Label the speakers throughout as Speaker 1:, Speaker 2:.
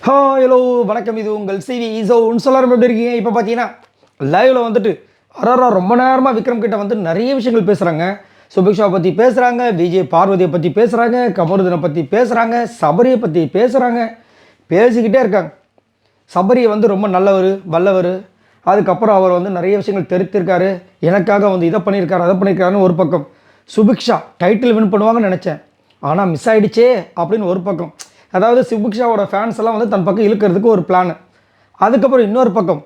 Speaker 1: Hello வணக்கம். இது உங்கள் சிவி. ஸோ சொல்லாரம் எப்படி இருக்கீங்க? இப்போ பார்த்தீங்கன்னா லைவில் வந்துட்டு அரரா ரொம்ப நேரமாக விக்ரம் கிட்ட வந்து நிறைய விஷயங்கள் பேசுகிறாங்க. சுபிக்ஷா பற்றி பேசுகிறாங்க, விஜய் பார்வதியை பற்றி பேசுகிறாங்க, கமருதனை பற்றி பேசுகிறாங்க, சபரியை பற்றி பேசுகிறாங்க, பேசிக்கிட்டே இருக்காங்க. சபரியை வந்து ரொம்ப நல்லவர், வல்லவர். அதுக்கப்புறம் அவர் வந்து நிறைய விஷயங்கள் தெரிவித்திருக்காரு. எனக்காக வந்து இதை பண்ணியிருக்காரு, அதை பண்ணியிருக்காருன்னு ஒரு பக்கம். சுபிக்ஷா டைட்டில் வின் பண்ணுவாங்கன்னு நினச்சேன், ஆனால் மிஸ் ஆகிடுச்சே அப்படின்னு ஒரு பக்கம். அதாவது சுபிக்ஷாவோட ஃபேன்ஸ் எல்லாம் வந்து தன் பக்கம் இழுக்கிறதுக்கு ஒரு பிளான். அதுக்கப்புறம் இன்னொரு பக்கம்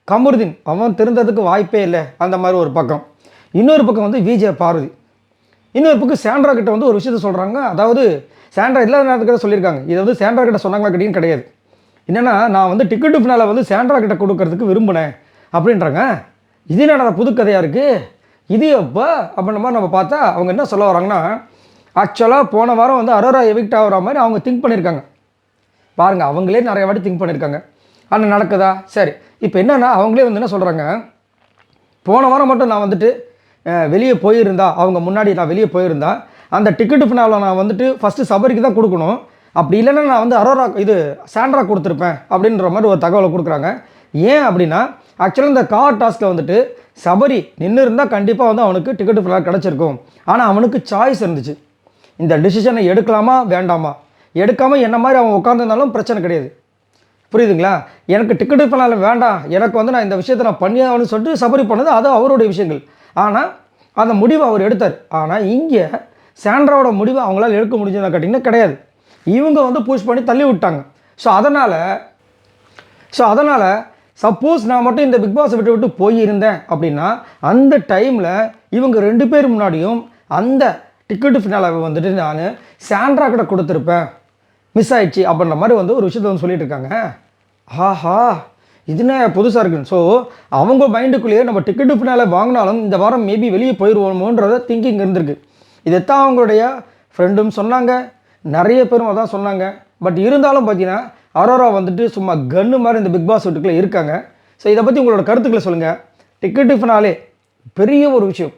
Speaker 1: கமருதீன், அவன் திருந்ததுக்கு வாய்ப்பே இல்லை அந்த மாதிரி ஒரு பக்கம். இன்னொரு பக்கம் வந்து விஜய் பார்வதி. இன்னொரு பக்கம் சாண்ட்ரா கிட்ட வந்து ஒரு விஷயத்த சொல்கிறாங்க. அதாவது சாண்ட்ரா இல்லாத நேரத்துக்கு சொல்லியிருக்காங்க. இதை வந்து சாண்ட்ரா கிட்ட சொன்னாங்களா கேட்டீங்கன்னு கிடையாது. என்னென்னா நான் வந்து டிக்கெட்டு ஃபினால வந்து சாண்ட்ரா கிட்ட கொடுக்கறதுக்கு விரும்பினேன் அப்படின்றாங்க. இது என்னடா புது கதையாக இருக்குது இது எப்போ அப்படின்ற மாதிரி நம்ம பார்த்தா அவங்க என்ன சொல்ல வராங்கன்னா, ஆக்சுவலாக போன வாரம் வந்து அரோரா எவிக்ட் ஆகிற மாதிரி அவங்க திங்க் பண்ணியிருக்காங்க. பாருங்கள், அவங்களே நிறைய வாட்டி திங்க் பண்ணியிருக்காங்க. ஆனால் நடக்குதா? சரி, இப்போ என்னென்னா அவங்களே வந்து என்ன சொல்கிறாங்க, போன வாரம் மட்டும் நான் வந்துட்டு வெளியே போயிருந்தா, அவங்க முன்னாடி நான் வெளியே போயிருந்தா அந்த டிக்கெட்டு ஃபினாவில் நான் வந்துட்டு ஃபஸ்ட்டு சபரிக்கு தான் கொடுக்கணும், அப்படி இல்லைன்னா நான் வந்து அரோரா இது சாண்ட்ரா கொடுத்துருப்பேன் அப்படின்ற மாதிரி ஒரு தகவலை கொடுக்குறாங்க. ஏன் அப்படின்னா ஆக்சுவலாக இந்த கார் டாஸ்கில் வந்துட்டு சபரி நின்று இருந்தால் கண்டிப்பாக வந்து அவனுக்கு டிக்கெட்டு ஃபினால் கிடச்சிருக்கும். ஆனால் அவனுக்கு சாய்ஸ் இருந்துச்சு, இந்த டிசிஷனை எடுக்கலாமா வேண்டாமா. எடுக்காமல் என்ன மாதிரி அவன் உட்காந்துருந்தாலும் பிரச்சனை கிடையாது. புரியுதுங்களா? எனக்கு டிக்கெட்டு ஃபினால வேண்டாம், எனக்கு வந்து நான் இந்த விஷயத்தை நான் பண்ணியாகணும்னு சொல்லிட்டு சபரி பண்ணது அது அவருடைய விஷயங்கள். ஆனால் அந்த முடிவை அவர் எடுத்தார். ஆனால் இங்கே சாண்ட்ராவோட முடிவை அவங்களால எடுக்க முடிஞ்சதுன்னா கேட்டிங்கன்னா கிடையாது. இவங்க வந்து புஷ் பண்ணி தள்ளி விட்டாங்க. ஸோ அதனால் சப்போஸ் நான் மட்டும் இந்த பிக் பாஸை விட்டு போயிருந்தேன் அப்படின்னா அந்த டைமில் இவங்க 2 பேர் முன்னாடியும் அந்த டிக்கெட்டு ஃபினாலாவை வந்துட்டு நான் சாண்ட்ரா கிட்ட கொடுத்துருப்பேன், மிஸ் ஆயிடுச்சு அப்படின்ற மாதிரி வந்து ஒரு விஷயத்தை வந்து சொல்லிட்டு இருக்காங்க. ஆஹா, இதுனே புதுசாக இருக்குன்னு. ஸோ அவங்க மைண்டுக்குள்ளேயே நம்ம டிக்கெட்டு ஃபினால வாங்கினாலும் இந்த வாரம் மேபி வெளியே போயிடுவோமோன்றத திங்கிங் இருந்திருக்கு. இதைத்தான் அவங்களுடைய ஃப்ரெண்டும் சொன்னாங்க, நிறைய பேரும் அதான் சொன்னாங்க. பட் இருந்தாலும் பார்த்தீங்கன்னா அரோரா வந்துட்டு சும்மா கன்னு மாதிரி இந்த பிக் பாஸ் வீட்டுக்குள்ளே இருக்காங்க. ஸோ இதை பற்றி உங்களோட கருத்துக்களை சொல்லுங்கள். டிக்கெட்டு ஃபினாலே பெரிய ஒரு விஷயம்.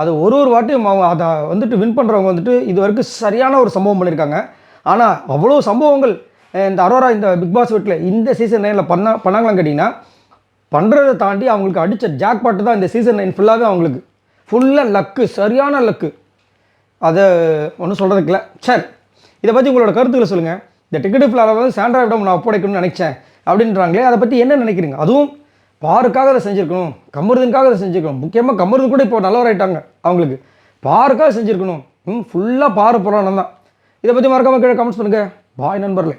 Speaker 1: அது ஒரு வாட்டியும் அதை வந்துட்டு வின் பண்ணுறவங்க வந்துட்டு இது வரைக்கும் சரியான ஒரு சம்பவம் பண்ணியிருக்காங்க. ஆனால் அவ்வளோ சம்பவங்கள் இந்த அரோரா இந்த பிக் பாஸ் வீட்டில் இந்த சீசன் 9 பண்ணாங்களான்னு கேட்டிங்கன்னா, பண்ணுறதை தாண்டி அவங்களுக்கு அடித்த ஜாக் பாட்டு தான் இந்த சீசன் 9 ஃபுல்லாகவே அவங்களுக்கு ஃபுல்லாக லக்கு, சரியான லக்கு. அதை ஒன்றும் சொல்கிறதுக்கு இல்லை. சரி, இதை பற்றி உங்களோட கருத்துக்களை சொல்லுங்கள். இந்த டிக்கெட்டு ஃபினால வந்து சாண்ட்ராவிடம் நான் ஒப்படைக்கணும்னு நினச்சேன் அப்படின்றாங்களே, அதை பற்றி என்ன நினைக்கிறீங்க? அதுவும் பாருக்காக அதை செஞ்சுருக்கணும், கமருதனுக்காக அதை செஞ்சுருக்கணும். முக்கியமாக கமருதன் கூட இப்போ நல்லவராயிட்டாங்க. அவங்களுக்கு பாருக்காக செஞ்சுருக்கணும். ஃபுல்லாக பாரு புராணம் தான். இதை பற்றி மறக்காமல் கீழே கமெண்ட்ஸ் பண்ணுங்கள். பாய் நண்பர்களே.